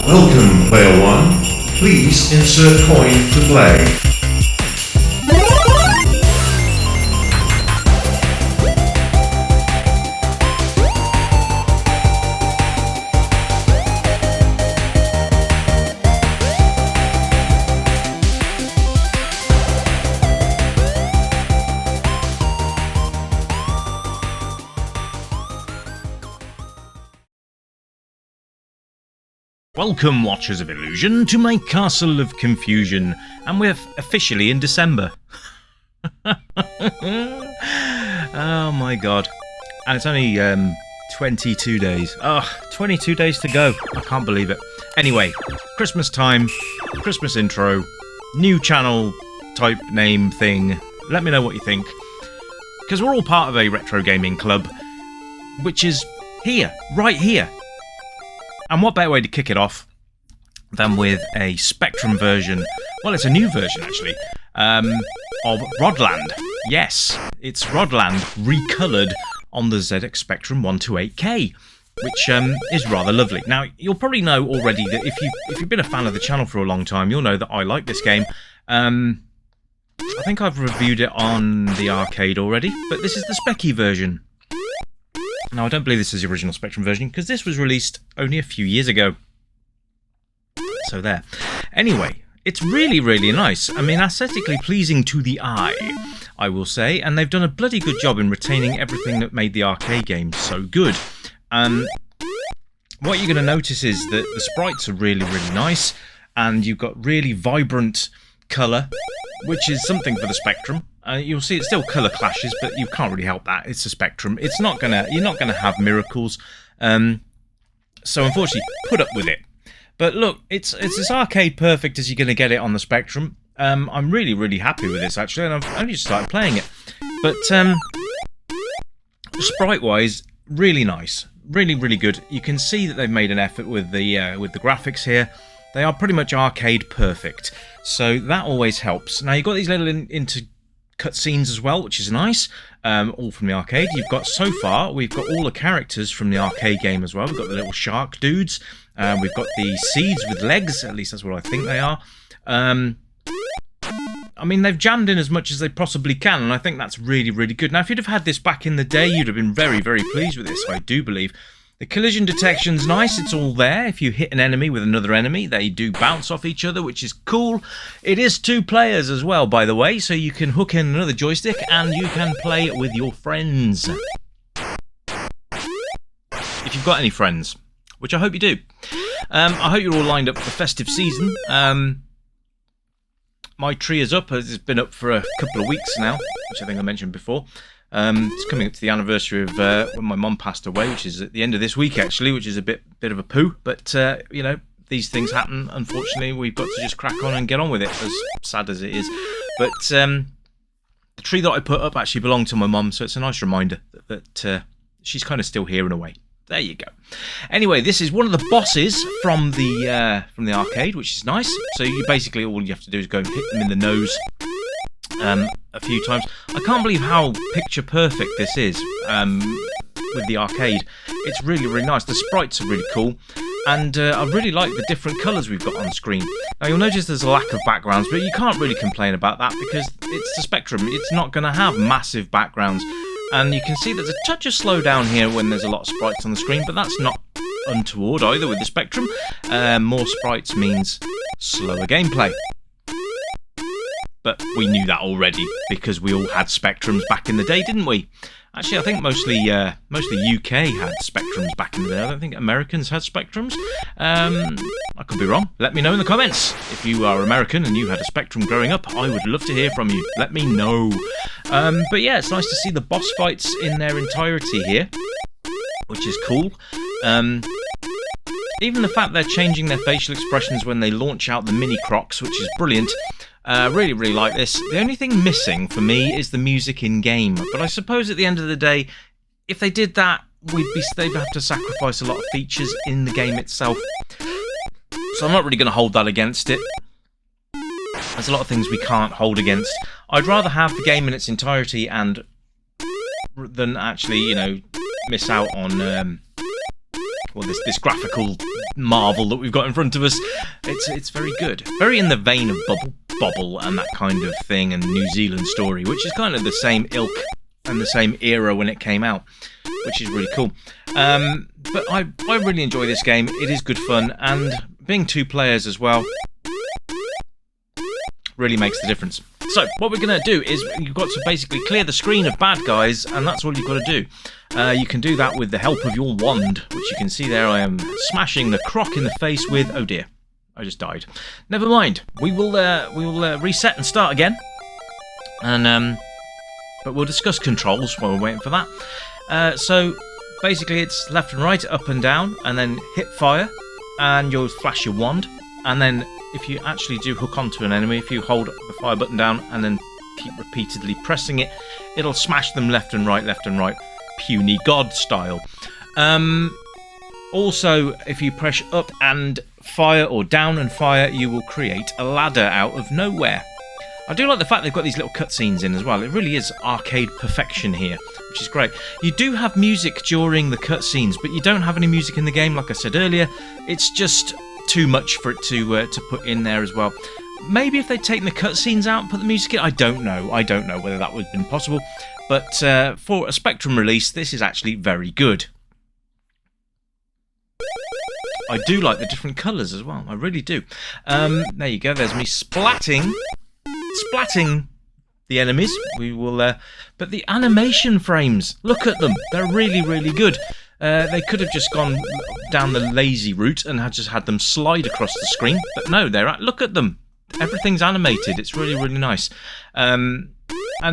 Welcome, player 1. Please insert coin to play. Welcome, Watchers of Illusion, to my Castle of Confusion, and we're officially in December. Oh my god. And it's only 22 days. 22 days to go. I can't believe it. Anyway, Christmas time, Christmas intro, new channel type name thing. Let me know what you think. Because we're all part of a retro gaming club, which is here, right here. And what better way to kick it off than with a Spectrum version, well, it's a new version actually, of Rodland. Yes, it's Rodland Recoloured on the ZX Spectrum 128K, which is rather lovely. Now, you'll probably know already that if you've been a fan of the channel for a long time, you'll know that I like this game. I think I've reviewed it on the arcade already, but this is the Specky version. Now, I don't believe this is the original Spectrum version, because this was released only a few years ago. So there. Anyway, it's really, really nice. I mean, aesthetically pleasing to the eye, I will say. And they've done a bloody good job in retaining everything that made the arcade game so good. What you're going to notice is that the sprites are really, really nice. And you've got really vibrant colour, which is something for the Spectrum. You'll see it still colour clashes, but you can't really help that. It's a Spectrum. You're not gonna have miracles. So unfortunately, put up with it. But look, it's as arcade perfect as you're gonna get it on the Spectrum. I'm really, really happy with this actually, and I've only just started playing it. But sprite-wise, really nice, really, really good. You can see that they've made an effort with the graphics here. They are pretty much arcade perfect, so that always helps. Now you've got these little into cutscenes as well, which is nice, all from the arcade. You've got, so far, we've got all the characters from the arcade game as well. We've got the little shark dudes, we've got the seeds with legs, at least that's what I think they are. I mean, they've jammed in as much as they possibly can, and I think that's really, really good. Now, if you'd have had this back in the day, you'd have been very, very pleased with this, I do believe. The collision detection's nice, it's all there. If you hit an enemy with another enemy, they do bounce off each other, which is cool. It is 2 players as well, by the way, so you can hook in another joystick and you can play with your friends. If you've got any friends, which I hope you do. I hope you're all lined up for the festive season. My tree is up, it's been up for a couple of weeks now, which I think I mentioned before. It's coming up to the anniversary of when my mum passed away, which is at the end of this week actually, which is a bit of a poo, but you know, these things happen. Unfortunately, we've got to just crack on and get on with it, as sad as it is. But the tree that I put up actually belonged to my mum, so it's a nice reminder that she's kind of still here in a way. There you go. Anyway, this is one of the bosses from the arcade, which is nice. So you basically, all you have to do is go and hit them in the nose a few times. I can't believe how picture perfect this is with the arcade. It's really, really nice. The sprites are really cool, and I really like the different colours we've got on screen. Now you'll notice there's a lack of backgrounds, but you can't really complain about that because it's the Spectrum. It's not going to have massive backgrounds, and you can see there's a touch of slowdown here when there's a lot of sprites on the screen, but that's not untoward either with the Spectrum. More sprites means slower gameplay. But we knew that already because we all had Spectrums back in the day, didn't we? Actually, I think mostly UK had Spectrums back in the day. I don't think Americans had Spectrums. I could be wrong. Let me know in the comments. If you are American and you had a Spectrum growing up, I would love to hear from you. Let me know. But yeah, it's nice to see the boss fights in their entirety here, which is cool. Even the fact they're changing their facial expressions when they launch out the mini crocs, which is brilliant. Really, really like this. The only thing missing for me is the music in-game. But I suppose at the end of the day, if they did that, they'd have to sacrifice a lot of features in the game itself. So I'm not really going to hold that against it. There's a lot of things we can't hold against. I'd rather have the game in its entirety than actually, you know, miss out on well, this graphical marvel that we've got in front of us. It's very good, very in the vein of Bobble and that kind of thing, and New Zealand Story, which is kind of the same ilk and the same era when it came out, which is really cool. But I really enjoy this game. It is good fun, and being 2 players as well really makes the difference. So what we're going to do is you've got to basically clear the screen of bad guys, and that's all you've got to do. You can do that with the help of your wand, which you can see there. I am smashing the croc in the face with. Oh dear, I just died. Never mind. We will reset and start again, and but we'll discuss controls while we're waiting for that. So basically, it's left and right, up and down, and then hit fire, and you'll flash your wand, and then if you actually do hook onto an enemy, if you hold the fire button down and then keep repeatedly pressing it, it'll smash them left and right, puny god style. Also, if you press up and fire or down and fire, you will create a ladder out of nowhere. I do like the fact they've got these little cutscenes in as well. It really is arcade perfection here, which is great. You do have music during the cutscenes, but you don't have any music in the game, like I said earlier. It's just too much for it to put in there as well. Maybe if they'd taken the cutscenes out and put the music in, I don't know whether that would have been possible. But for a Spectrum release, this is actually very good. I do like the different colours as well. I really do. There you go. There's me splatting the enemies. We will. But the animation frames, look at them. They're really, really good. They could have just gone down the lazy route and had just had them slide across the screen, but no, look at them. Everything's animated. It's really, really nice. And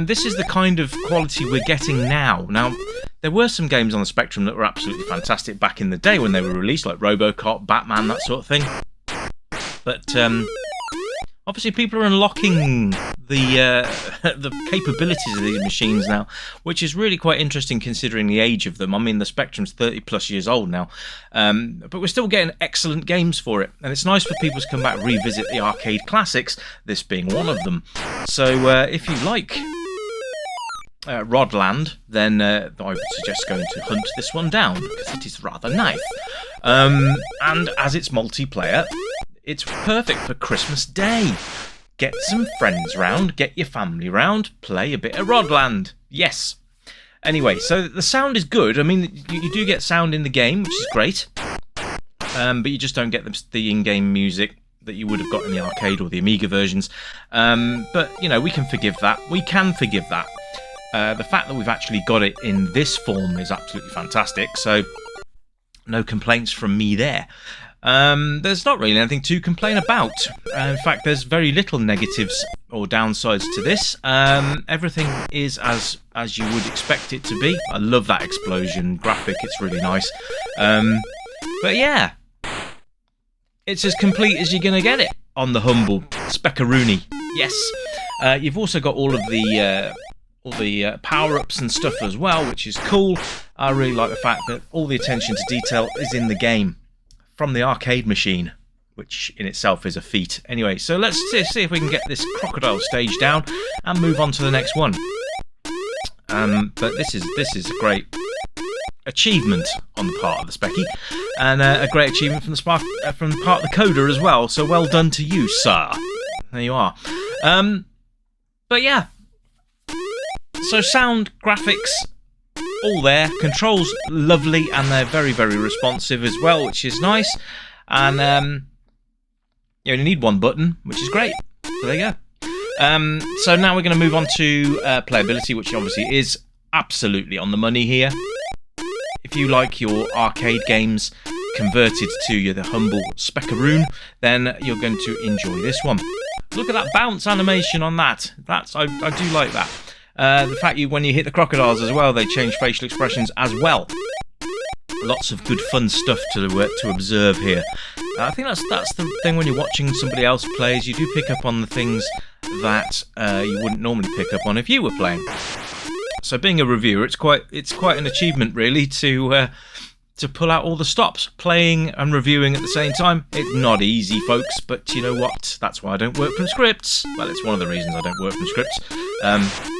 this is the kind of quality we're getting now. Now, there were some games on the Spectrum that were absolutely fantastic back in the day when they were released, like RoboCop, Batman, that sort of thing. But obviously, people are unlocking the capabilities of these machines now, which is really quite interesting considering the age of them. I mean, the Spectrum's 30 plus years old now, but we're still getting excellent games for it, and it's nice for people to come back and revisit the arcade classics, this being one of them. So if you like Rodland, then I would suggest going to hunt this one down, because it is rather nice. And as it's multiplayer, it's perfect for Christmas Day. Get some friends round, get your family round, play a bit of Rodland. Yes. Anyway, so the sound is good. I mean, you do get sound in the game, which is great. But you just don't get the in-game music that you would have got in the arcade or the Amiga versions. But, you know, we can forgive that. We can forgive that. The fact that we've actually got it in this form is absolutely fantastic. So, no complaints from me there. There's not really anything to complain about. In fact, there's very little negatives or downsides to this. Everything is as you would expect it to be. I love that explosion graphic. It's really nice. But yeah, it's as complete as you're going to get it on the humble Speckaroony. Yes. You've also got all the power-ups and stuff as well, which is cool. I really like the fact that all the attention to detail is in the game from the arcade machine, which in itself is a feat. Anyway, so let's see if we can get this crocodile stage down and move on to the next one. But this is a great achievement on the part of the Specky, and a great achievement from the part of the coder as well. So well done to you, sir. There you are. But yeah. So sound, graphics, all there. Controls lovely, and they're very, very responsive as well, which is nice. And you only need one button, which is great. So there you go. So now we're going to move on to playability, which obviously is absolutely on the money here. If you like your arcade games converted to the humble Speckaroon, then you're going to enjoy this one. Look at that bounce animation on that. I do like that. The fact when you hit the crocodiles as well, they change facial expressions as well. Lots of good fun stuff to observe here. I think that's the thing when you're watching somebody else play, is you do pick up on the things that you wouldn't normally pick up on if you were playing. So being a reviewer, it's quite an achievement really to pull out all the stops. Playing and reviewing at the same time, it's not easy, folks, but you know what? That's why I don't work from scripts. Well, it's one of the reasons I don't work from scripts.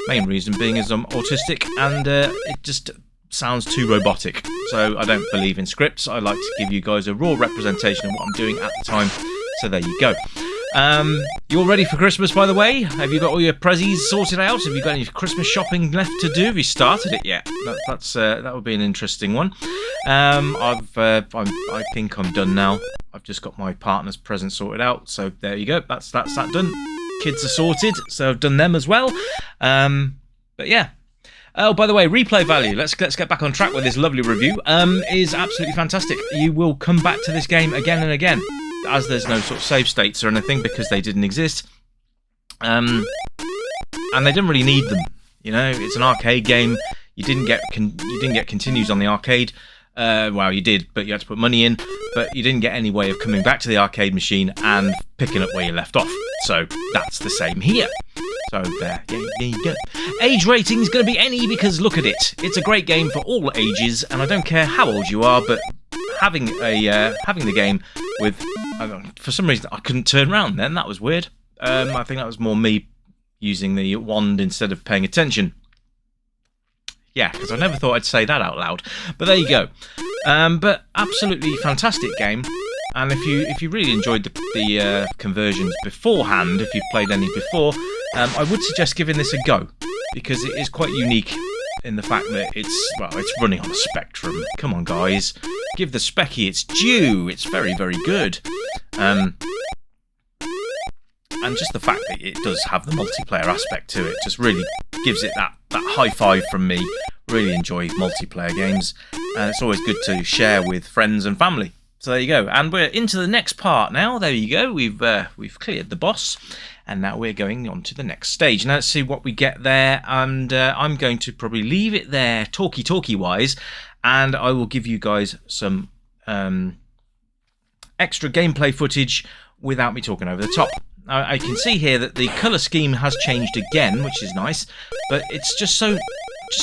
Main reason being is I'm autistic, and it just sounds too robotic. So I don't believe in scripts. I like to give you guys a raw representation of what I'm doing at the time. So there you go. You all ready for Christmas, by the way? Have you got all your prezzies sorted out? Have you got any Christmas shopping left to do? Have you started it yet? That would be an interesting one. I think I'm done now. I've just got my partner's present sorted out. So there you go. That's that done. Kids are sorted, so I've done them as well. But yeah. Oh, by the way, replay value. Let's get back on track with this lovely review. Is absolutely fantastic. You will come back to this game again and again, as there's no sort of save states or anything because they didn't exist. And they didn't really need them. You know, it's an arcade game. You didn't get continues on the arcade. Well, you did, but you had to put money in. But you didn't get any way of coming back to the arcade machine and picking up where you left off. So that's the same here. So there you go. Age rating is going to be any because look at it. It's a great game for all ages, and I don't care how old you are. But having the game with, for some reason I couldn't turn around. Then that was weird. I think that was more me using the wand instead of paying attention. Yeah, because I never thought I'd say that out loud. But there you go. But absolutely fantastic game. And if you really enjoyed the conversions beforehand, if you've played any before, I would suggest giving this a go because it is quite unique in the fact that it's running on a Spectrum. Come on, guys, give the Specky its due. It's very, very good. And just the fact that it does have the multiplayer aspect to it just really gives it that high five from me. Really enjoy multiplayer games, and it's always good to share with friends and family. So there you go, and we're into the next part now. There you go. We've cleared the boss, and now we're going on to the next stage. Now let's see what we get there, and I'm going to probably leave it there, talky wise, and I will give you guys some extra gameplay footage without me talking over the top. I can see here that the colour scheme has changed again, which is nice, but it's just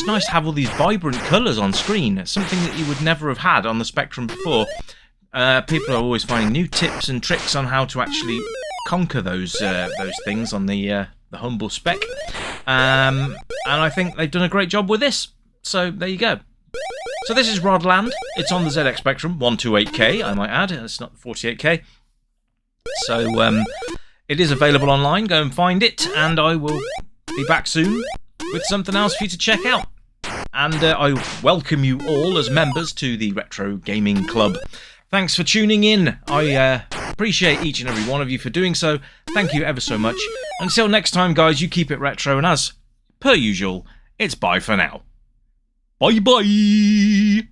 nice to have all these vibrant colours on screen. It's something that you would never have had on the Spectrum before. People are always finding new tips and tricks on how to actually conquer those things on the humble spec, and I think they've done a great job with this. So there you go. So this is Rodland. It's on the ZX Spectrum 128K, I might add. It's not 48K. So it is available online. Go and find it, and I will be back soon with something else for you to check out. And I welcome you all as members to the Retro Gaming Club. Thanks for tuning in. I appreciate each and every one of you for doing so. Thank you ever so much. Until next time, guys, you keep it retro, and as per usual, it's bye for now. Bye-bye.